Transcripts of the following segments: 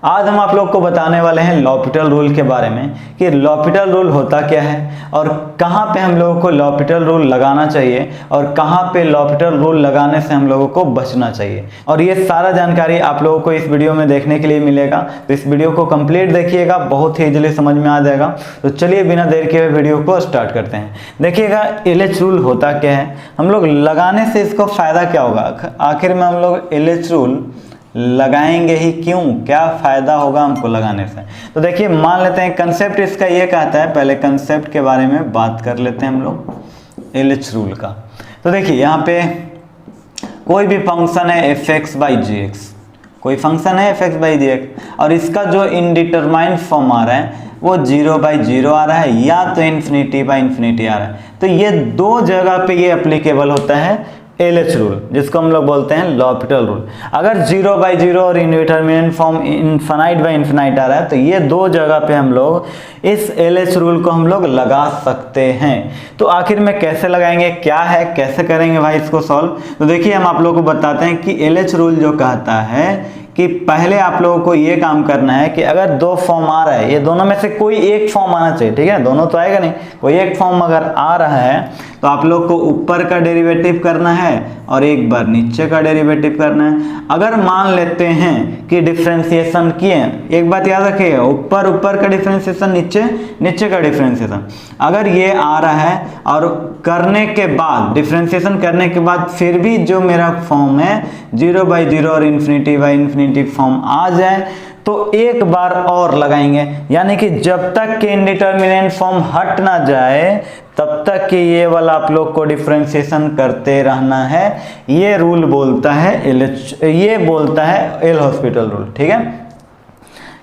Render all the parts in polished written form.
आज हम आप लोग को बताने वाले हैं लॉपिटल रूल के बारे में कि लॉपिटल रूल होता क्या है और कहाँ पे हम लोगों को लॉपिटल रूल लगाना चाहिए और कहाँ पे लॉपिटल रूल लगाने से हम लोगों को बचना चाहिए। और ये सारा जानकारी आप लोगों को इस वीडियो में देखने के लिए मिलेगा, तो इस वीडियो को कंप्लीट देखिएगा, बहुत ही इजीली समझ में आ जाएगा। तो चलिए बिना देर के वीडियो को स्टार्ट करते हैं। देखिएगा LH रूल होता क्या है, हम लोग लगाने से इसको फायदा क्या होगा, आखिर में हम लोग LH रूल लगाएंगे ही क्यों, क्या फायदा होगा हमको लगाने से। तो देखिए मान लेते हैं कंसेप्ट इसका ये कहता है, पहले कंसेप्ट के बारे में बात कर लेते हैं हम लोग LH रूल का। तो देखिए यहाँ पे कोई भी फंक्शन है f(x/gx), कोई फंक्शन है f(x/gx) और इसका जो इनडिटरमाइंड फॉर्म आ रहा है वो 0/0 आ रहा है या तो ∞/∞ आ रहा है। तो ये दो जगह पे ये एप्लीकेबल होता है LH रूल, जिसको हम लोग बोलते हैं लॉपिटल रूल। अगर 0/0 और इनडिटरमिनेट फॉर्म ∞/∞ आ रहा है तो ये दो जगह पे हम लोग इस LH रूल को हम लोग लगा सकते हैं। तो आखिर में कैसे लगाएंगे, क्या है, कैसे करेंगे भाई इसको सॉल्व। तो देखिए हम आप लोगों को बताते हैं कि LH रूल जो कहता है कि पहले आप लोगों को ये काम करना है कि अगर दो फॉर्म आ रहा है, ये दोनों में से कोई एक फॉर्म आना चाहिए, ठीक है, दोनों तो आएगा नहीं, कोई एक फॉर्म अगर आ रहा है तो आप लोग को ऊपर का डेरिवेटिव करना है और एक बार नीचे का डेरिवेटिव करना है। अगर मान लेते हैं कि डिफरेंशिएशन किए, एक बात याद रखिएगा, ऊपर का डिफरेंशिएशन, नीचे का डिफरेंशिएशन। अगर ये आ रहा है और करने के बाद, डिफरेंशिएशन करने के बाद फिर भी जो मेरा फॉर्म है 0/0 और ∞/∞ फॉर्म आ जाए तो एक बार और लगाएंगे, यानी कि जब तक कि इनडिटरमिनेट फॉर्म हट ना जाए तब तक कि ये वाला आप लोग को डिफरेंशिएशन करते रहना है। ये रूल बोलता है ये बोलता है एल हॉस्पिटल रूल, ठीक है।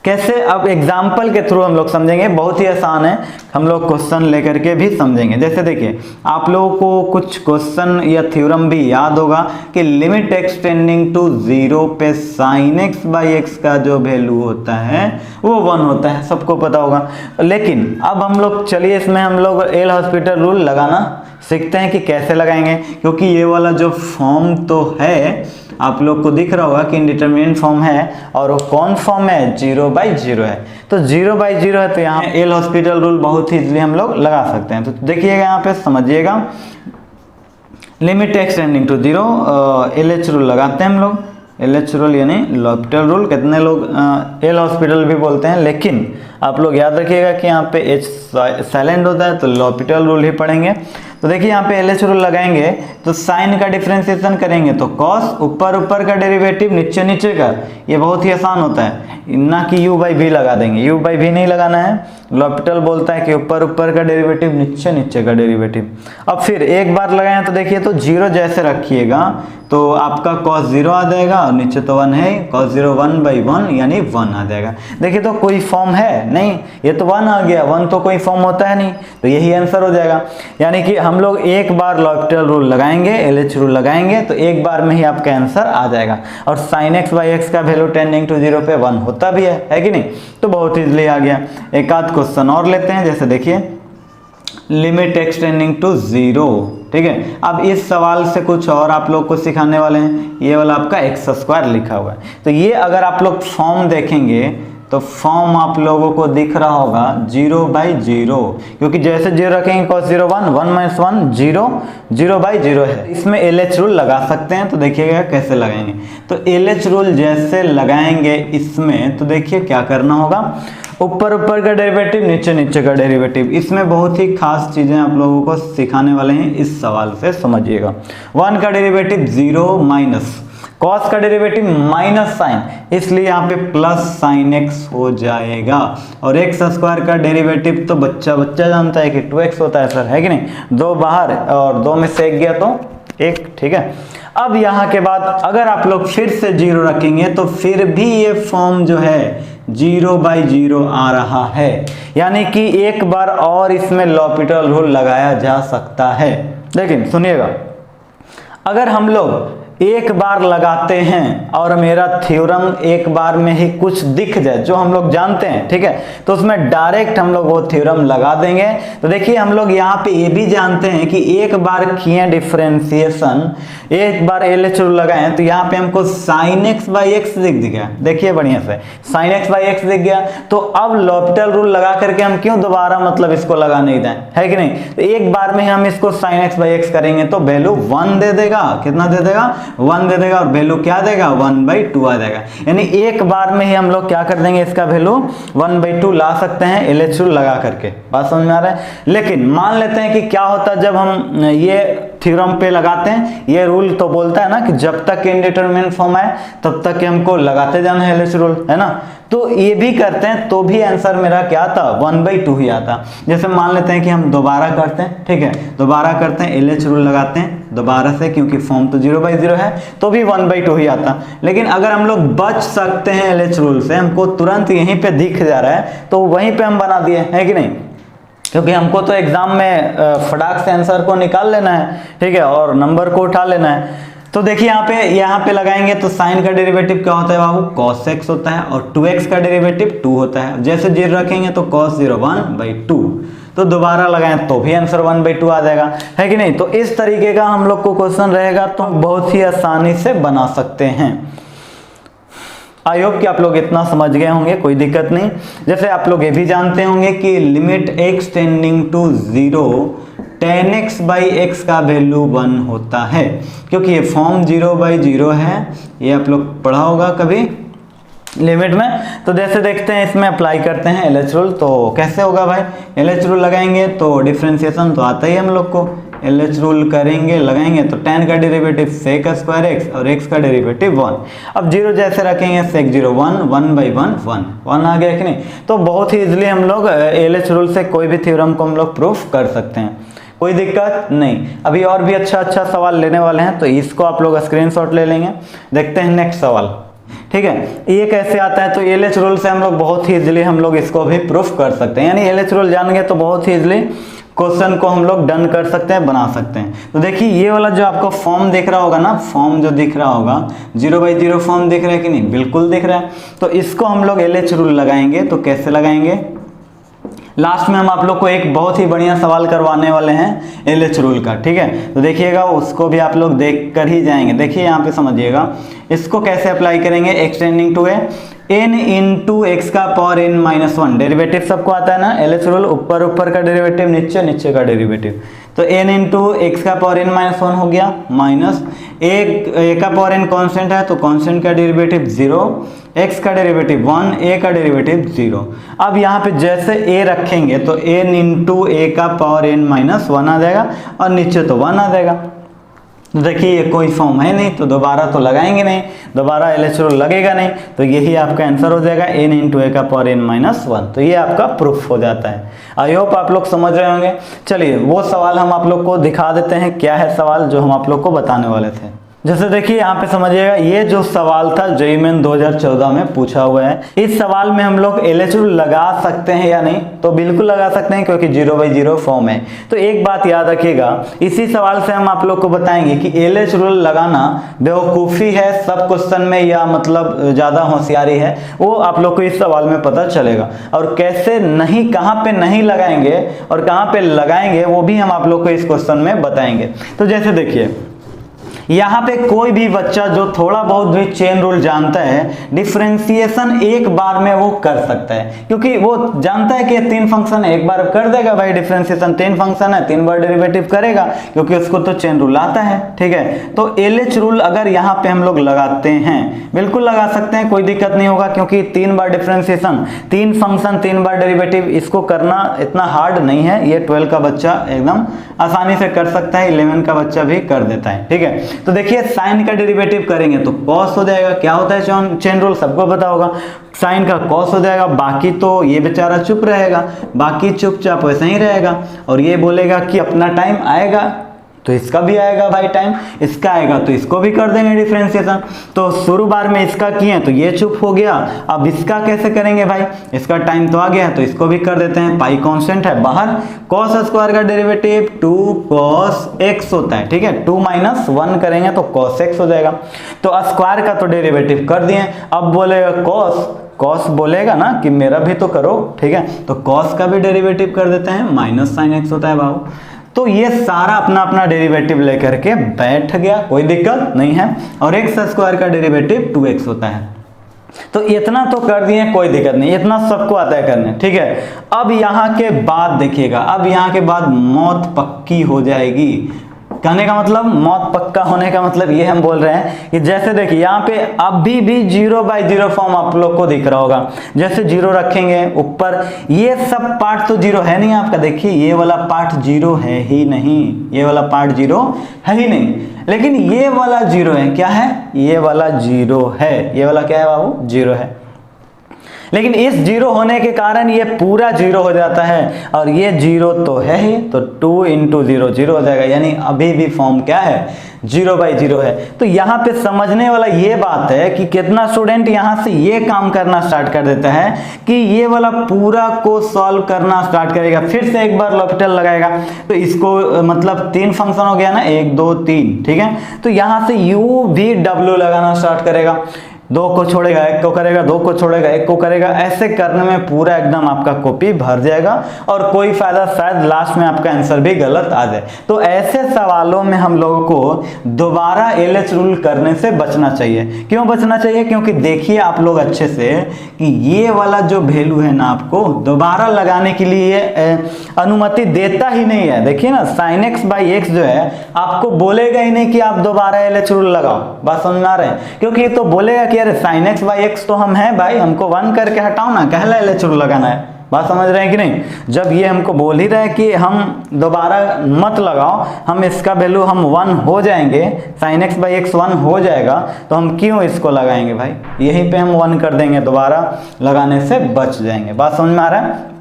कैसे, अब एग्जाम्पल के थ्रू हम लोग समझेंगे, बहुत ही आसान है, हम लोग क्वेश्चन लेकर के भी समझेंगे। जैसे देखिए आप लोगों को कुछ क्वेश्चन या थ्योरम भी याद होगा कि लिमिट एक्सटेंडिंग टू 0 पे sin x/x का जो वैल्यू होता है वो 1 होता है, सबको पता होगा। लेकिन अब हम लोग चलिए इसमें हम लोग एल हॉस्पिटल रूल लगाना सीखते हैं कि कैसे लगाएंगे, क्योंकि ये वाला जो फॉर्म तो है आप लोग को दिख रहा होगा कि इंडिटरमिनेट फॉर्म है और वो कौन फॉर्म है, 0/0 है। तो 0/0 है तो यहाँ एल हॉस्पिटल रूल बहुत ही इजीली हम लोग लगा सकते हैं। तो देखिएगा यहाँ पे समझिएगा, limit extending to 0 LH rule लगाते हैं हम लोग। LH रूल यानी लॉपिटल रूल, कितने लोग एल हॉस्पिटल भी बोलते हैं, लेकिन आप लोग याद रखिएगा कि यहाँ पे H साइलेंट होता है तो लॉपिटल रूल ही पढ़ेंगे। तो देखिए यहाँ पे LH रूल लगाएंगे तो साइन का डिफरेंशिएशन करेंगे तो कॉस, ऊपर का डेरिवेटिव नीचे का, ये बहुत ही आसान होता है, ना कि u/v लगा देंगे, u/v नहीं लगाना है। लॉपिटल बोलता है कि ऊपर का डेरिवेटिव नीचे का डेरिवेटिव। अब फिर एक बार लगाएं तो देखिए तो 0 जैसे रखिएगा तो आपका cos 0 आ जाएगा और नीचे तो 1 है, cos 0 1/1 यानी 1 आ जाएगा। देखिए तो कोई फॉर्म है नहीं, ये तो 1 आ गया, 1 तो कोई फॉर्म होता है नहीं, तो यही आंसर हो जाएगा। यानी कि हम लोग एक बार लॉपिटल रूल लगाएंगे, LH रूल लगाएंगे तो एक बार में ही आपका आंसर आ जाएगा। और sin x/x का वैल्यू टेंडिंग टू 0 पे 1 होता भी है कि नहीं, तो बहुत इजीली आ गया। एक आध क्वेश्चन और लेते हैं, जैसे देखिए लिमिट एक्सटेंडिंग टू 0, ठीक है। अब इस सवाल से कुछ और आप लोग को सिखाने वाले हैं, ये वाला आपका x² लिखा हुआ है। तो ये अगर आप लोग फॉर्म देखेंगे तो फॉर्म आप लोगों को दिख रहा होगा 0/0, क्योंकि जैसे 0 रखेंगे cos 0 1, 1 - 1 0, 0/0 है। इसमें LH रूल लगा सकते हैं, तो देखिएगा कैसे लगाएंगे। तो LH रूल जैसे लगाएंगे इसमें, तो देखिए क्या करना होगा, ऊपर का डेरिवेटिव नीचे का डेरिवेटिव। इसमें बहुत ही खास चीजें आप लोगों को सिखाने वाले हैं, इस सवाल से समझिएगा। 1 का डेरिवेटिव 0 माइनस कॉस का डेरिवेटिव माइनस साइन, इसलिए यहाँ पे प्लस sin x हो जाएगा। और x² का डेरिवेटिव तो बच्चा जानता है कि 2x होता है सर, है कि नहीं, 2 बाहर और 2 में से 1 गया तो 1, ठीक है। अब यहाँ के बाद अगर आप लोग फिर से 0 रखेंगे तो फिर भी ये फॉर्म जो है 0/0 आ रहा है, यानी कि एक बार और इसमें लॉपिटल रूल लगाया जा सकता है। लेकिन सुनिएगा, अगर हम लोग एक बार लगाते हैं और मेरा थ्योरम एक बार में ही कुछ दिख जाए जो हम लोग जानते हैं, ठीक है, तो उसमें डायरेक्ट हम लोग वो थ्योरम लगा देंगे। तो देखिए हम लोग यहाँ पे ये भी जानते हैं कि एक बार किए डिफरेंशिएशन, एक बार LH रूल लगाए तो यहाँ पे हमको sin x बाई एक्स दिख गया, देखिए बढ़िया से sin x बाई एक्स दिख गया। तो अब l'Hopital रूल लगा करके हम क्यों दोबारा मतलब इसको लगा नहीं दें, है कि नहीं। तो एक बार में हम इसको sin x बाई एक्स करेंगे तो वैल्यू 1 दे देगा, कितना दे देगा, 1 दे देगा, और वैल्यू क्या देगा, 1/2 आ जाएगा। यानी एक बार में ही हम लोग क्या कर देंगे, इसका वैल्यू 1/2 ला सकते हैं LH रूल लगा करके। बात समझ में आ रहा है। लेकिन मान लेते हैं कि क्या होता है जब हम ये थ्योरम पे लगाते हैं, ये रूल तो बोलता है ना कि जब तक इनडिटरमिनेट फॉर्म है तब तक हमको लगाते जाना है LH रूल, है ना। तो ये भी करते हैं तो भी आंसर मेरा क्या आता, 1/2 ही आता। जैसे मान लेते हैं कि हम दोबारा करते हैं, ठीक है, दोबारा करते हैं, LH रूल लगाते हैं दोबारा से, क्योंकि फॉर्म तो 0/0 है तो भी 1/2 ही आता। लेकिन अगर हम लोग बच सकते हैं LH रूल से, हमको तुरंत यहीं पे दिख जा रहा है तो वहीं पे हम बना दिए, है कि नहीं, क्योंकि हमको तो एग्जाम में फटाक से आंसर को निकाल लेना है, ठीक है, और नंबर को उठा लेना है। तो देखिए यहाँ पे लगाएंगे तो साइन का डेरिवेटिव क्या होता है बाबू, cos x होता है, और 2x का डेरिवेटिव 2 होता है। जैसे 0 रखेंगे तो cos 0 1/2, तो दोबारा लगाएं तो भी आंसर 1/2 आ जाएगा, है कि नहीं। तो इस तरीके का हम लोग को क्वेश्चन रहेगा तो बहुत ही आसानी से बना सकते हैं। आई होप कि आप लोग इतना समझ गए होंगे, कोई दिक्कत नहीं। जैसे आप लोग ये भी जानते होंगे कि limit x tending to 0 tan x by X का वैल्यू 1 होता है, क्योंकि ये फॉर्म 0/0 है, ये आप लोग पढ़ा होगा कभी लिमिट में। तो जैसे देखते हैं इसमें अप्लाई करते हैं LH रूल, तो कैसे होगा भाई, LH रूल लगाएंगे तो डिफरेंशिएशन तो आता ही है हम लोग को, LH रूल करेंगे लगाएंगे तो tan का डेरिवेटिव sec स्क्वायर x और x का डेरिवेटिव 1। अब 0 जैसे रखेंगे sec 0 1, 1/1 1 आ गया कि नहीं। तो बहुत ही इजीली हम लोग LH रूल से कोई भी थ्योरम को हम लोग प्रूफ कर सकते हैं, कोई दिक्कत नहीं। अभी और भी अच्छा सवाल लेने वाले हैं तो इसको आप लोग स्क्रीनशॉट ले लेंगे। देखते हैं नेक्स्ट सवाल, ठीक है। ये कैसे आता है, तो LH रूल से हम लोग बहुत ही इजीली हम लोग इसको भी प्रूफ कर सकते हैं। यानी LH रूल जान गए तो बहुत ही इजीली क्वेश्चन को हम लोग डन कर सकते हैं, बना सकते हैं। तो देखिए ये वाला जो आपको फॉर्म दिख रहा होगा ना, फॉर्म जो दिख रहा होगा 0/0 फॉर्म दिख रहा है कि नहीं, बिल्कुल दिख रहा है। तो इसको हम लोग LH रूल लगाएंगे, तो कैसे लगाएंगे, लास्ट में हम आप लोग को एक बहुत ही बढ़िया सवाल करवाने वाले हैं LH रूल का, ठीक है। तो देखिएगा उसको भी आप लोग देख कर ही जाएंगे। देखिए यहाँ पे समझिएगा इसको कैसे अप्लाई करेंगे, extending to n into X का पावर n-1, डेरिवेटिव सबको आता है ना, LH रूल ऊपर का डेरिवेटिव नीचे का डेरिवेटिव। तो n इंटू एक्स का पावर n-1 हो गया, माइनस a का पावर n कांस्टेंट है तो कांस्टेंट का डेरिवेटिव 0, x का डेरिवेटिव 1, a का डेरिवेटिव 0। अब यहाँ पे जैसे a रखेंगे तो n इंटू a का पावर n-1 आ जाएगा और नीचे तो 1 आ जाएगा। तो देखिए ये कोई फॉर्म है नहीं तो दोबारा तो लगाएंगे नहीं, दोबारा LH रूल लगेगा नहीं, तो यही आपका आंसर हो जाएगा n इंटू a का पावर n-1। तो ये आपका प्रूफ हो जाता है। आई होप आप लोग समझ रहे होंगे। चलिए वो सवाल हम आप लोग को दिखा देते हैं, क्या है सवाल जो हम आप लोग को बताने वाले थे। जैसे देखिए यहाँ पे समझिएगा ये जो सवाल था JEE मेन 2014 में पूछा हुआ है। इस सवाल में हम लोग LH रूल लगा सकते हैं या नहीं, तो बिल्कुल लगा सकते हैं क्योंकि 0/0 फॉर्म है। तो एक बात याद रखिएगा, इसी सवाल से हम आप लोग को बताएंगे कि LH रूल लगाना बेवकूफ़ी है सब क्वेश्चन में या मतलब ज़्यादा होशियारी है, वो आप लोग को इस सवाल में पता चलेगा। और कैसे नहीं, कहाँ पे नहीं लगाएंगे और कहाँ पे लगाएंगे वो भी हम आप लोग को इस क्वेश्चन में बताएंगे। तो जैसे देखिए यहाँ पे कोई भी बच्चा जो थोड़ा बहुत भी चेन रूल जानता है, डिफरेंशिएशन एक बार में वो कर सकता है, क्योंकि वो जानता है कि 3 फंक्शन है, एक बार कर देगा भाई डिफरेंशिएशन, 3 फंक्शन है 3 बार डेरिवेटिव करेगा, क्योंकि उसको तो चेन रूल आता है, ठीक है। तो LH रूल अगर यहाँ पे हम लोग लगाते हैं, बिल्कुल लगा सकते हैं, कोई दिक्कत नहीं होगा, क्योंकि 3 बार डिफरेंशिएशन, 3 फंक्शन 3 बार डेरिवेटिव, इसको करना इतना हार्ड नहीं है। ये 12 का बच्चा एकदम आसानी से कर सकता है, 11 का बच्चा भी कर देता है, ठीक है। तो देखिए साइन का डेरिवेटिव करेंगे तो कॉस हो जाएगा, क्या होता है चेन रूल सबको पता होगा, साइन का कॉस हो जाएगा। बाकी तो ये बेचारा चुप रहेगा, बाकी चुपचाप वैसे ही रहेगा और ये बोलेगा कि अपना टाइम आएगा, तो इसका भी आएगा भाई टाइम, इसका आएगा तो इसको भी कर देंगे डिफरेंशिएशन। तो शुरू बार में इसका किए तो ये चुप हो गया, अब इसका कैसे करेंगे भाई, इसका टाइम तो आ गया तो इसको भी कर देते हैं। पाई कांस्टेंट है बाहर, cos स्क्वायर का डेरिवेटिव 2 cos x होता है, ठीक है, 2 - 1 करेंगे तो cos x हो जाएगा। तो स्क्वायर का तो डेरिवेटिव कर दिए, अब बोलेगा cos बोलेगा ना कि मेरा भी तो करो, ठीक है, तो cos का भी डेरिवेटिव कर देते हैं, -sin x होता है बाबू। तो ये सारा अपना अपना डेरिवेटिव लेकर के बैठ गया, कोई दिक्कत नहीं है। और x स्क्वायर का डेरिवेटिव 2x होता है। तो इतना तो कर दिए, कोई दिक्कत नहीं, इतना सबको आता है करने, ठीक है। अब यहाँ के बाद देखिएगा, अब यहाँ के बाद मौत पक्की हो जाएगी। कहने का मतलब मौत पक्का होने का मतलब ये हम बोल रहे हैं कि जैसे देखिए यहाँ पे अभी भी 0/0 फॉर्म आप लोग को दिख रहा होगा। जैसे 0 रखेंगे ऊपर, ये सब पार्ट तो 0 है नहीं आपका, देखिए ये वाला पार्ट 0 है ही नहीं, ये वाला पार्ट 0 है ही नहीं, लेकिन ये वाला 0 है। क्या है, ये वाला 0 है, ये वाला क्या है बाबू, 0 है। लेकिन इस 0 होने के कारण ये पूरा 0 हो जाता है, और ये 0 तो है ही, तो 2 × 0 0 हो जाएगा, यानी अभी भी फॉर्म क्या है, 0/0 है। तो यहाँ पे समझने वाला ये बात है कि कितना स्टूडेंट यहाँ से ये काम करना स्टार्ट कर देता है कि ये वाला पूरा को सॉल्व करना स्टार्ट करेगा, फिर से एक बार लॉपिटल लगाएगा। तो इसको मतलब 3 फंक्शन हो गया ना, 1 2 3, ठीक है। तो यहाँ से u भी w लगाना स्टार्ट करेगा, 2 को छोड़ेगा 1 को करेगा, 2 को छोड़ेगा 1 को करेगा, ऐसे करने में पूरा एकदम आपका कॉपी भर जाएगा, और कोई फायदा शायद लास्ट में आपका आंसर भी गलत आ जाए। तो ऐसे सवालों में हम लोगों को दोबारा LH रूल करने से बचना चाहिए। क्यों बचना चाहिए, क्योंकि देखिए आप लोग अच्छे से कि ये वाला जो वैल्यू है ना, आपको दोबारा लगाने के लिए अनुमति देता ही नहीं है। देखिए ना, sin x/x जो है आपको बोलेगा ही नहीं कि आप दोबारा LH रूल लगाओ, बात समझ में आ रहे हैं, क्योंकि ये तो बोलेगा कि अरे sin x/x तो हम हैं भाई, हमको 1 करके हटाओ ना, कहला LH रूल लगाना है। बात समझ रहे हैं कि नहीं। जब ये हमको बोल ही रहा है कि हम दोबारा मत लगाओ, हम इसका वैल्यू हम 1 हो जाएंगे, sin x/x 1 हो जाएगा, तो हम क्यों इसको लगाएंगे भाई, यहीं पे हम 1 कर देंगे, दोबारा लगाने से बच जाएंगे। बात समझ में आ रहा है।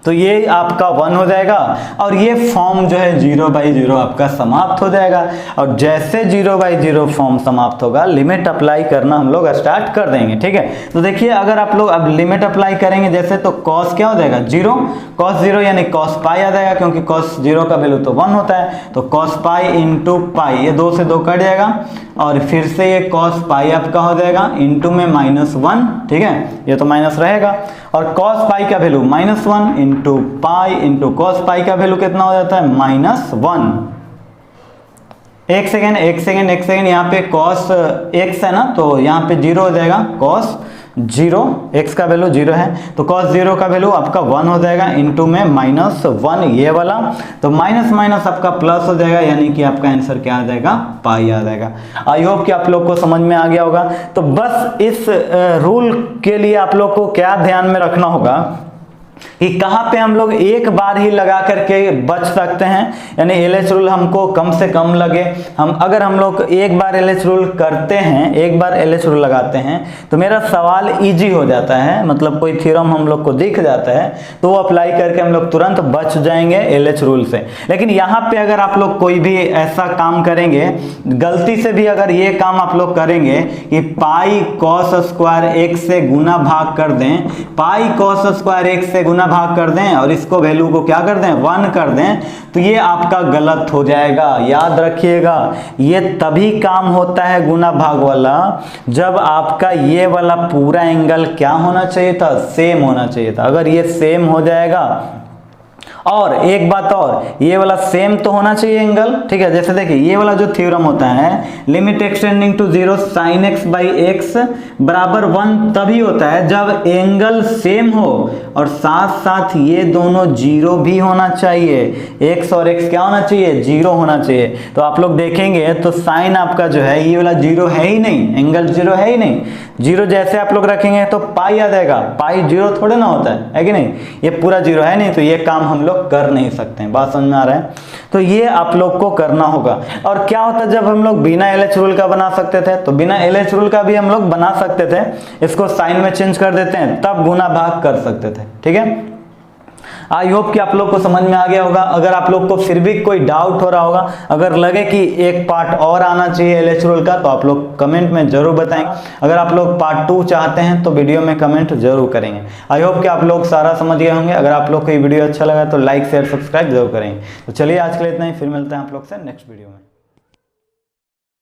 तो ये आपका 1 हो जाएगा, और ये फॉर्म जो है 0/0 आपका समाप्त हो जाएगा। और जैसे 0/0 फॉर्म समाप्त होगा, लिमिट अप्लाई करना हम लोग स्टार्ट कर देंगे, ठीक है। तो देखिए अगर आप लोग अब लिमिट अप्लाई करेंगे जैसे, तो cos क्या हो जाएगा, 0, cos 0 यानी cos पाई आ जाएगा, क्योंकि cos 0 का वैल्यू तो 1 होता है। तो cos पाई × पाई, ये 2 से 2 कट जाएगा, और फिर से ये cos पाई आपका हो जाएगा, इंटू में -1, ठीक है, ये तो माइनस रहेगा। और cos पाई का value -1 into pi into cos पाई का वैल्यू कितना हो जाता है, -1। एक सेकेंड, यहाँ पे cos x है ना, तो यहाँ पे 0 हो जाएगा, cos 0, x का वैल्यू 0 है, तो cos 0 का वैल्यू आपका 1 हो जाएगा, इंटू में -1 ये वाला, तो माइनस माइनस आपका प्लस हो जाएगा, यानी कि आपका आंसर क्या आ जाएगा, पाई आ जाएगा। आई होप कि आप लोग को समझ में आ गया होगा। तो बस इस रूल के लिए आप लोग को क्या ध्यान में रखना होगा कि कहाँ पे हम लोग एक बार ही लगा करके बच सकते हैं, यानी LH रूल हमको कम से कम लगे। अगर हम लोग एक बार LH रूल करते हैं, एक बार LH रूल लगाते हैं, तो मेरा सवाल इजी हो जाता है, मतलब कोई थ्योरम हम लोग को दिख जाता है तो वो अप्लाई करके हम लोग तुरंत बच जाएंगे LH रूल से। लेकिन यहाँ पे अगर आप लोग कोई भी ऐसा काम करेंगे, गलती से भी अगर ये काम आप लोग करेंगे कि पाई cos स्क्वायर x से गुना भाग कर दें, पाई cos स्क्वायर x से गुना भाग कर दें, और इसको वैल्यू को क्या कर दें, 1 कर दें, तो ये आपका गलत हो जाएगा। याद रखिएगा, ये तभी काम होता है गुना भाग वाला, जब आपका ये वाला पूरा एंगल क्या होना चाहिए था, सेम होना चाहिए था। अगर ये सेम हो जाएगा, और एक बात और, ये वाला सेम तो होना चाहिए एंगल, ठीक है। जैसे देखिए ये वाला जो थ्योरम होता है, limit extending to 0 sin x/x बराबर 1 तभी होता है जब एंगल सेम हो और साथ साथ ये दोनों 0 भी होना चाहिए। x और x क्या होना चाहिए, 0 होना चाहिए। तो आप लोग देखेंगे तो साइन आपका जो है ये वाला 0 है ही नहीं, एंगल 0 है ही नहीं। 0 जैसे आप लोग रखेंगे तो पाई आ जाएगा, पाई 0 थोड़े ना होता है कि नहीं, ये पूरा 0 है नहीं, तो ये काम हम लोग कर नहीं सकते हैं। बात समझ में आ रहा है। तो ये आप लोग को करना होगा। और क्या होता है जब हम लोग बिना LH रूल का बना सकते थे, तो बिना LH रूल का भी हम लोग बना सकते थे, इसको साइन में चेंज कर देते हैं, तब गुना भाग कर सकते थे, ठीक है। आई होप कि आप लोग को समझ में आ गया होगा। अगर आप लोग को फिर भी कोई डाउट हो रहा होगा, अगर लगे कि एक पार्ट और आना चाहिए LH रूल का, तो आप लोग कमेंट में जरूर बताएं। अगर आप लोग पार्ट 2 चाहते हैं तो वीडियो में कमेंट जरूर करेंगे। आई होप कि आप लोग सारा समझ गए होंगे। अगर आप लोग को ये वीडियो अच्छा लगा तो लाइक शेयर सब्सक्राइब जरूर करेंगे। तो चलिए आज के लिए इतना ही, फिर मिलते हैं आप लोग से नेक्स्ट वीडियो में।